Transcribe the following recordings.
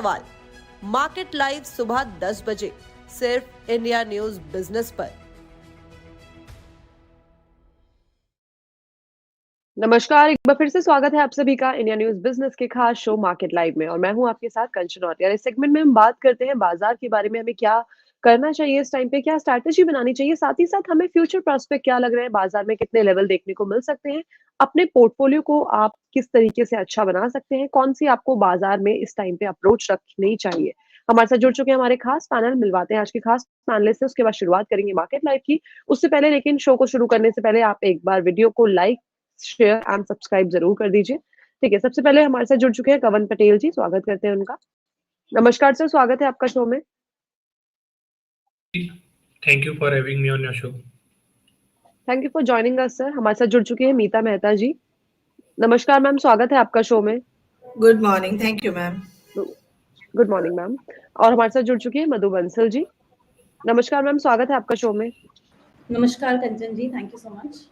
सवाल market live सुबह 10 बजे सिर्फ इंडिया न्यूज बिजनेस पर। नमस्कार, एक बार फिर से स्वागत है आप सभी का इंडिया न्यूज बिजनेस के खास शो मार्केट लाइव में। और मैं हूं आपके साथ कंचन और इस सेगमेंट में हम बात करते हैं बाजार के बारे में, हमें क्या करना चाहिए इस टाइम पे, क्या स्ट्रैटेजी बनानी चाहिए, साथ ही साथ हमें फ्यूचर प्रोस्पेक्ट क्या लग रहे हैं, बाजार में कितने लेवल देखने को मिल सकते हैं, अपने पोर्टफोलियो को आप किस तरीके से अच्छा बना सकते हैं, कौन सी आपको बाजार में इस टाइम पे अप्रोच रखनी चाहिए। हमारे साथ जुड़ चुके हैं हमारे खास पैनल, मिलवाते हैं आज के खास पैनलिस्ट से, उसके बाद शुरुआत करेंगे मार्केट लाइव की। उससे पहले लेकिन शो को शुरू करने से पहले आप एक बार वीडियो को लाइक, शेयर एंड सब्सक्राइब जरूर कर दीजिए। ठीक है, सबसे पहले हमारे साथ जुड़ चुके हैं कवन पटेल जी, स्वागत करते हैं उनका। नमस्कार सर, स्वागत है आपका शो में। Thank you for having me on your show. Thank you for joining us sir. हमारे साथ जुड़ चुकी है मीता मेहता जी। नमस्कार मैम, स्वागत है आपका शो में। Good morning, thank you ma'am. Good morning ma'am. और हमारे साथ जुड़ चुकी है मधु बंसल जी। नमस्कार मैम, स्वागत है आपका शो में। नमस्कार Kanchan ji, thank you so much.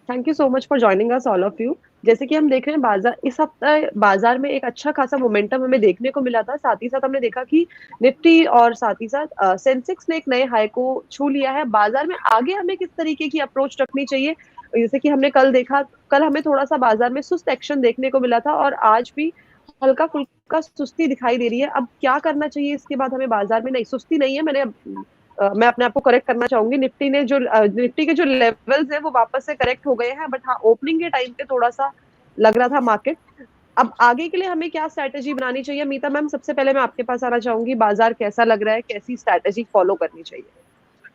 Thank you so much for joining us all of you. जैसे कि हम देख रहे हैं बाजार इस हफ्ते बाजार में एक अच्छा खासा मोमेंटम हमें देखने को मिला था। साथ ही साथ हमने देखा कि निफ्टी और साथ ही साथ सेंसेक्स ने एक नए हाई को छू लिया है। बाजार में आगे हमें किस तरीके की अप्रोच रखनी चाहिए, जैसे कि हमने कल देखा, कल हमें थोड़ा सा बाजार में सुस्त एक्शन देखने को मिला था और आज भी हल्का फुल्का सुस्ती दिखाई दे रही है। अब क्या करना चाहिए इसके बाद हमें बाजार में? नहीं, सुस्ती नहीं है, मैं अपने आप को करेक्ट करना चाहूंगी। निफ्टी के जो लेवल्स है वो वापस से करेक्ट हो गए हैं, बट हाँ, ओपनिंग के टाइम पे थोड़ा सा लग रहा था मार्केट। अब आगे के लिए हमें क्या स्ट्रैटेजी बनानी चाहिए? मीता मैम, सबसे पहले मैं आपके पास आना चाहूंगी। बाजार कैसा लग रहा है, कैसी स्ट्रैटेजी फॉलो करनी चाहिए?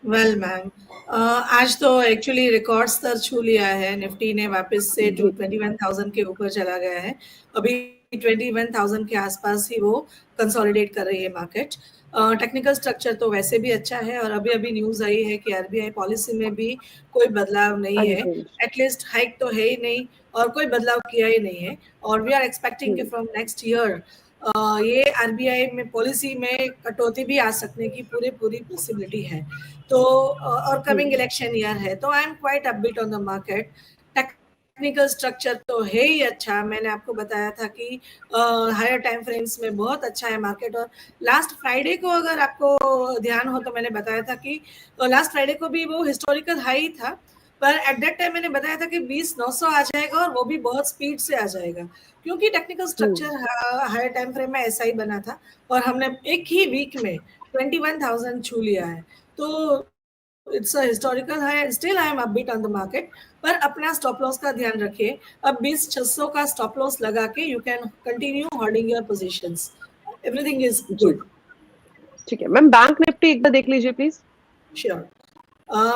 वेल मैम, आज तो एक्चुअली रिकॉर्ड स्तर छू लिया है। निफ्टी ने वापस से 21,000 के ऊपर चला गया है। अभी 21,000 के आसपास ही वो कंसोलिडेट कर रही है मार्केट। टेक्निकल स्ट्रक्चर तो वैसे भी अच्छा है और अभी अभी न्यूज़ आई है कि आरबीआई पॉलिसी में भी कोई बदलाव नहीं है। एटलीस्ट हाइक तो है ही नहीं और कोई बदलाव किया ही नहीं है। और वी आर एक्सपेक्टिंग कि फ्रॉम नेक्स्ट ईयर ये आरबीआई में पॉलिसी में कटौती भी आ सकने की पूरी पॉसिबिलिटी है। तो और कमिंग इलेक्शन ईयर है, तो I am quite upbeat on the market. Technical structure तो है ही अच्छा। मैंने आपको बताया था कि हायर टाइम फ्रेम्स में बहुत अच्छा है मार्केट। और लास्ट फ्राइडे को अगर आपको ध्यान हो तो मैंने बताया था कि लास्ट फ्राइडे को भी वो हिस्टोरिकल हाई था, पर एट दैट टाइम मैंने बताया था कि 20,900 आ जाएगा और वो भी बहुत स्पीड से आ जाएगा, क्योंकि technical structure higher time frame में ऐसा ही बना था और हमने एक ही वीक में 21,000 छू लिया है। तो it's a historical high, still I am upbeat on the market. पर अपना स्टॉप लॉस का ध्यान रखिए। अब 20,600 का स्टॉप लॉस लगा के you can continue holding your positions. Everything is good. ठीक है मैम, बैंक निफ्टी एक बार देख लीजिए प्लीज। श्योर।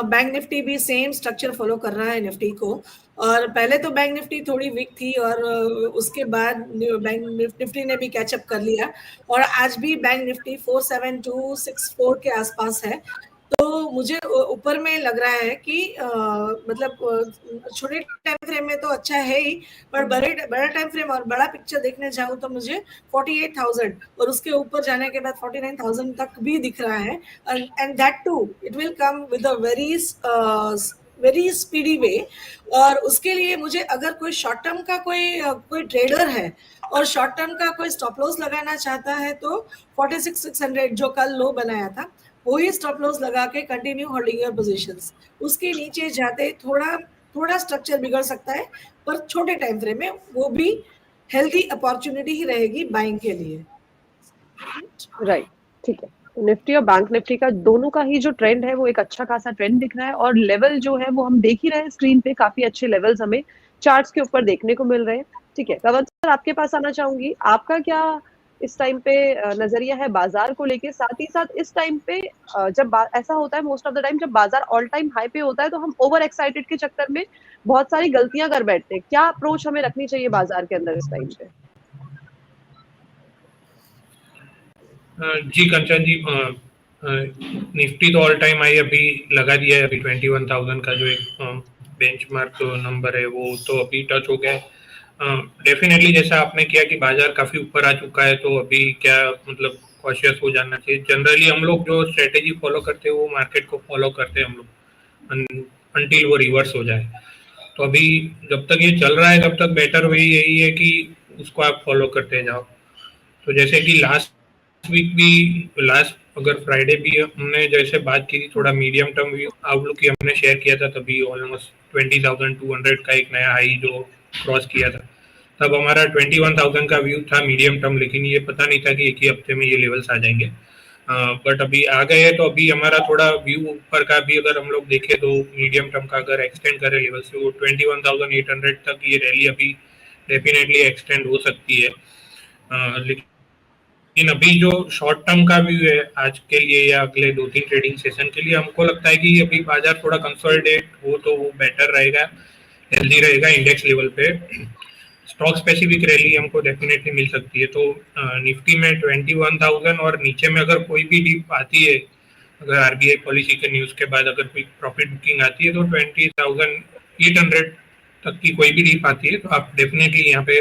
बैंक निफ्टी भी सेम स्ट्रक्चर फॉलो कर रहा है निफ्टी को। और पहले तो बैंक निफ्टी थोड़ी वीक थी और उसके बाद बैंक निफ्टी ने भी कैचअप कर लिया और आज भी बैंक निफ्टी 47264 के आसपास है। तो मुझे ऊपर में लग रहा है कि मतलब छोटे टाइम फ्रेम में तो अच्छा है ही, पर बड़ा टाइम फ्रेम और बड़ा पिक्चर देखने जाऊँ तो मुझे 48,000 और उसके ऊपर जाने के बाद 49,000 तक भी दिख रहा है। And that too it will come with a very speedy way. और उसके लिए मुझे अगर कोई शॉर्ट टर्म का कोई ट्रेडर है और शॉर्ट टर्म का कोई स्टॉप लॉस लगाना चाहता है तो 46,600 जो कल लो बनाया था वही स्टॉप लॉस लगा के कंटिन्यू होल्डिंग योर पोजीशंस। उसके नीचे जाते थोड़ा स्ट्रक्चर बिगड़ सकता है, पर छोटे टाइम फ्रेम में वो भी हेल्दी अपॉर्चुनिटी ही रहेगी बाइंग के लिए। राइट, ठीक है। तो निफ्टी और बैंक निफ्टी का दोनों का ही जो ट्रेंड है वो एक अच्छा खासा ट्रेंड दिख रहा है और लेवल जो है वो हम देख ही रहे हैं स्क्रीन पे, काफी अच्छे लेवल्स हमें चार्ट्स के ऊपर देखने को मिल रहे हैं। ठीक है, कवल सर आपके पास आना चाहूंगी। आपका क्या इस टाइम पे नजरिया है बाजार को लेके? साथ ही साथ इस टाइम पे जब ऐसा होता है मोस्ट ऑफ द टाइम, जब बाजार ऑल टाइम हाई पे होता है तो हम ओवर एक्साइटेड के चक्कर में बहुत सारी गलतियां कर बैठते हैं। क्या अप्रोच हमें रखनी चाहिए बाजार के अंदर इस टाइम पे? जी कंचन जी, निफ्टी तो ऑल टाइम हाई अभी लगा दिया है। अभी 21,000 का जो एक बेंचमार्क नंबर है वो तो अभी टच हो गया है। डेफिनेटली जैसा आपने किया कि बाजार काफी ऊपर आ चुका है, तो अभी क्या मतलब कॉशियस हो जाना चाहिए। जनरली हम लोग जो स्ट्रेटेजी फॉलो करते हैं वो मार्केट को फॉलो करते हैं हम लोग अनटिल वो रिवर्स हो जाए। तो अभी जब तक ये चल रहा है तब तक बेटर वे यही है कि उसको आप फॉलो करते जाओ। तो जैसे कि लास्ट वीक भी, लास्ट अगर फ्राइडे भी हमने जैसे बात की थी, थोड़ा मीडियम टर्म आउटलुक की हमने शेयर किया था, तभी ऑलमोस्ट 20,200 का एक नया हाई जो क्रॉस किया था, तब हमारा 21,000 का व्यू था मीडियम टर्म, लेकिन ये पता नहीं था कि एक ही हफ्ते में ये लेवल्स आ जाएंगे। बट अभी आ गए हैं, तो अभी हमारा थोड़ा व्यू ऊपर का भी अगर हम लोग देखें तो मीडियम टर्म का अगर एक्सटेंड करें लेवल से, वो 21,800 तक ये रैली अभी डेफिनेटली एक्सटेंड हो सकती है। लेकिन अभी जो शॉर्ट टर्म का व्यू है आज के लिए या अगले 2-3 ट्रेडिंग सेशन के लिए, हमको लगता है कि अभी बाजार थोड़ा कंसोलिडेट हो तो वो बेटर रहेगा, हेल्दी रहेगा इंडेक्स लेवल पे। स्टॉक स्पेसिफिक रैली हमको डेफिनेटली मिल सकती है। तो निफ्टी में 21,000 और नीचे में अगर कोई भी डीप आती है, अगर आरबीआई पॉलिसी के न्यूज़ के बाद अगर कोई प्रॉफिट बुकिंग आती है, तो 20,800 तक की कोई भी डीप आती है, तो आप डेफिनेटली यहाँ पे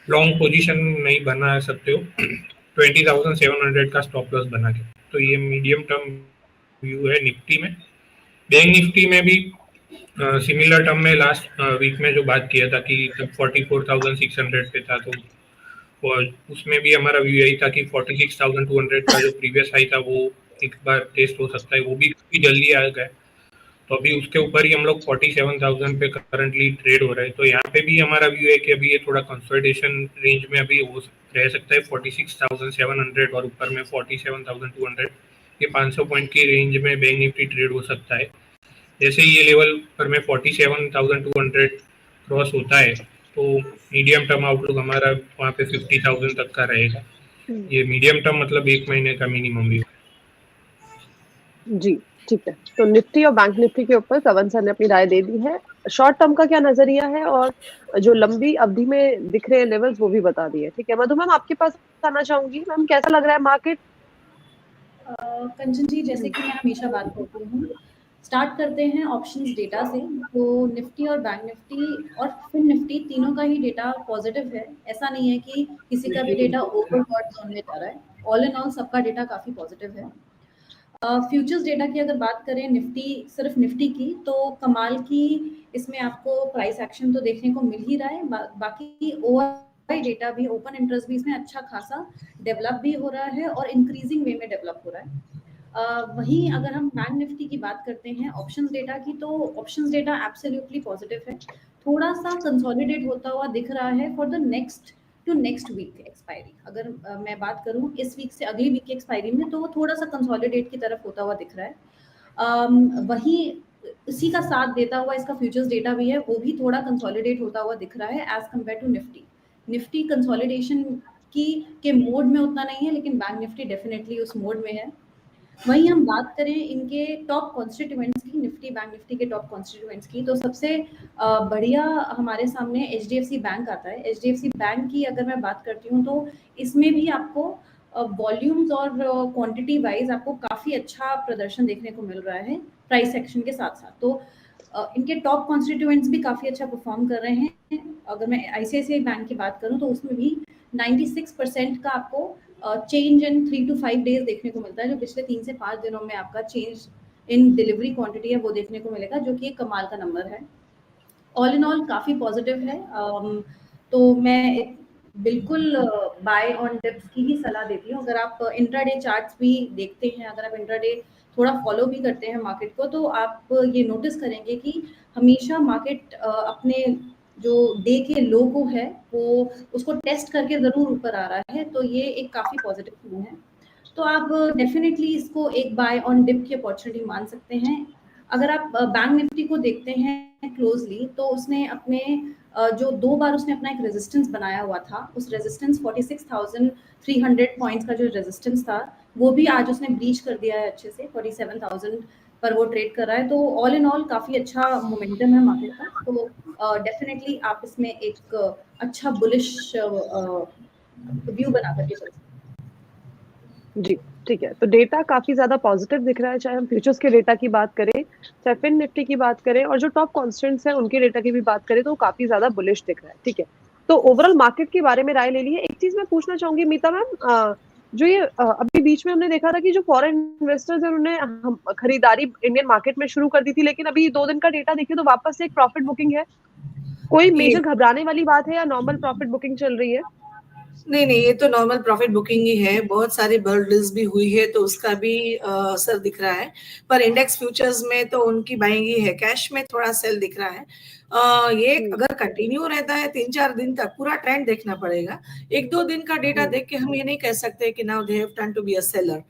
लॉन्ग पोजीशन नहीं बना सकते हो 20,700 का स्टॉप लॉस बना के। तो ये मीडियम टर्म व्यू है निफ्टी में। बैंक निफ्टी में भी सिमिलर टर्म में लास्ट वीक में जो बात किया था कि जब 44,600 पे था, तो और उसमें भी हमारा व्यू यही था कि 46,200 का जो प्रीवियस हाई था वो एक बार टेस्ट हो सकता है, वो भी काफी जल्दी आ गया। तो अभी उसके ऊपर ही हम लोग 47,000 पे करंटली ट्रेड हो रहे हैं। तो यहाँ पे भी हमारा व्यू है कि अभी ये थोड़ा कंसोलिडेशन रेंज में अभी हो रह सकता है 46,700 और ऊपर में 47,200, ये 500 पॉइंट की रेंज में बैंक निफ्टी ट्रेड हो सकता है। जैसे ये लेवल पर में 47,200 क्रॉस होता है, तो मीडियम टर्म आउटलुक हमारा वहाँ पे 50,000 तक का रहेगा। ये मीडियम टर्म मतलब 1 महीने का मिनिमम भी। जी, ठीक है। तो निफ्टी और बैंक निफ्टी के ऊपर कवन सर ने अपनी राय दे दी है। शॉर्ट टर्म का क्या नजरिया है और जो लंबी अवधि में दिख रहे हैं लेवल्स वो भी बता दिए। ठीक है, मधु मैम आपके पास आना चाहूंगी। मैम कैसा लग रहा है मार्केट? कंचन जी, जैसे कि मैं हमेशा बात करती हूँ, स्टार्ट करते हैं ऑप्शंस डेटा से। तो निफ्टी और बैंक निफ्टी और फिर निफ्टी तीनों का ही डेटा पॉजिटिव है। ऐसा नहीं है कि किसी का भी डेटा ओवरबॉट जोन में जा रहा है। ऑल इन ऑल सबका डेटा काफ़ी पॉजिटिव है। फ्यूचर्स डेटा की अगर बात करें निफ्टी, सिर्फ निफ्टी की, तो कमाल की इसमें आपको प्राइस एक्शन तो देखने को मिल ही रहा है। बाकी ओवर डेटा भी, ओपन इंटरेस्ट भी इसमें अच्छा खासा डेवलप भी हो रहा है और इंक्रीजिंग वे में डेवलप हो रहा है। वहीं अगर हम बैंक निफ्टी की बात करते हैं ऑप्शंस डेटा की, तो ऑप्शंस डेटा एब्सोल्युटली पॉजिटिव है। थोड़ा सा कंसोलिडेट होता हुआ दिख रहा है for the next week expiry. अगर मैं बात करूं इस वीक से अगली वीक की एक्सपायरी में, तो वो थोड़ा सा कंसोलिडेट की तरफ होता हुआ दिख रहा है। वहीं इसी का साथ देता हुआ इसका फ्यूचर्स डेटा भी है, वो भी थोड़ा कंसोलिडेट होता हुआ दिख रहा है as compare to Nifty. Nifty consolidation के मोड में उतना नहीं है, लेकिन बैंक निफ्टी डेफिनेटली उस मोड में है। वहीं हम बात करें इनके टॉप कॉन्स्टिट्यूएंट्स की, निफ्टी बैंक निफ्टी के टॉप कॉन्स्टिट्यूएंट्स की, तो सबसे बढ़िया हमारे सामने एचडीएफसी बैंक आता है। एचडीएफसी बैंक की अगर मैं बात करती हूँ, तो इसमें भी आपको वॉल्यूम्स और क्वांटिटी वाइज आपको काफ़ी अच्छा प्रदर्शन देखने को मिल रहा है प्राइस सेक्शन के साथ साथ। तो इनके टॉप कॉन्स्टिट्यूएंट्स भी काफ़ी अच्छा परफॉर्म कर रहे हैं। अगर मैं आईसीआईसीआई बैंक की बात करूँ, तो उसमें भी 96% का आपको चेंज इन 3 to 5 डेज देखने को मिलता है, जो पिछले 3 से 5 दिनों में आपका चेंज इन डिलीवरी क्वांटिटी है वो देखने को मिलेगा, जो कि एक कमाल का नंबर है। ऑल इन ऑल काफ़ी पॉजिटिव है। तो मैं बिल्कुल बाय ऑन डिप्स की ही सलाह देती हूँ। अगर आप इंट्राडे चार्ट्स भी देखते हैं, अगर आप इंट्राडे थोड़ा फॉलो भी करते हैं मार्केट को, तो आप ये नोटिस करेंगे कि हमेशा मार्केट अपने जो डे के लो को है वो उसको टेस्ट करके ज़रूर ऊपर आ रहा है। तो ये एक काफ़ी पॉजिटिव थिंग है। तो आप डेफिनेटली इसको एक बाय ऑन डिप की अपॉर्चुनिटी मान सकते हैं। अगर आप बैंक निफ्टी को देखते हैं क्लोजली, तो उसने अपने जो 2 बार उसने अपना एक रेजिस्टेंस बनाया हुआ था, उस रेजिस्टेंस 46,300 पॉइंट्स का जो रेजिस्टेंस था, वो भी आज उसने ब्रीच कर दिया है अच्छे से। 47,000 पर वो ट्रेड कर रहा है। तो ऑल इन ऑल काफ़ी अच्छा मोमेंटम है मार्केट का। तो डेफिनेटली आप इसमें एक अच्छा बुलिश व्यू बना करके चल सकते हैं। जी, ठीक है। तो डेटा काफी ज्यादा पॉजिटिव दिख रहा है, चाहे हम फ्यूचर्स के डेटा की बात करें, चाहे फिन निफ्टी की बात करें, और जो टॉप कॉन्स्टेंट्स हैं उनके डेटा की भी बात करें, तो काफी ज्यादा बुलिश दिख रहा है। ठीक है, तो ओवरऑल मार्केट के बारे में राय ले ली है। एक चीज मैं पूछना चाहूंगी मीता मैम, जो ये अभी बीच में हमने देखा था कि जो फॉरेन इन्वेस्टर्स हैं उन्होंने खरीदारी इंडियन मार्केट में शुरू कर दी थी, लेकिन अभी 2 दिन का डेटा देखिए तो वापस से एक प्रॉफिट बुकिंग है। कोई मेजर घबराने वाली बात है या नॉर्मल प्रॉफिट बुकिंग चल रही है? नहीं नहीं, ये तो नॉर्मल प्रॉफिट बुकिंग ही है। बहुत सारी बर्ड डील्स भी हुई है तो उसका भी असर दिख रहा है, पर इंडेक्स फ्यूचर्स में तो उनकी बाइंग ही है। कैश में थोड़ा सेल दिख रहा है। ये अगर कंटिन्यू रहता है 3-4 दिन तक, पूरा ट्रेंड देखना पड़ेगा। 1-2 दिन का डेटा देख के हम ये नहीं कह सकते कि now they have turn to be a seller.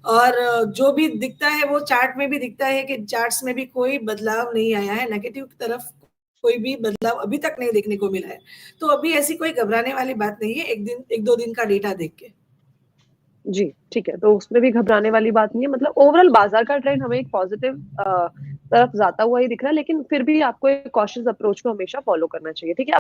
और जो भी दिखता है वो चार्ट में भी दिखता है कि चार्ट्स में भी कोई बदलाव नहीं आया है, नेगेटिव की तरफ कोई भी बदलाव अभी तक नहीं देखने को मिला है। तो अभी ऐसी कोई घबराने वाली बात नहीं है, 1-2 दिन का डेटा देख के। जी, ठीक है। तो उसमें भी घबराने वाली बात नहीं है, मतलब ओवरऑल बाज़ार का ट्रेंड हमें एक पॉज़िटिव तरफ जाता हुआ ही दिख रहा है, लेकिन फिर भी आपको एक कॉशियस अप्रोच को हमेशा फ़ॉलो करना चाहिए, ठीक है?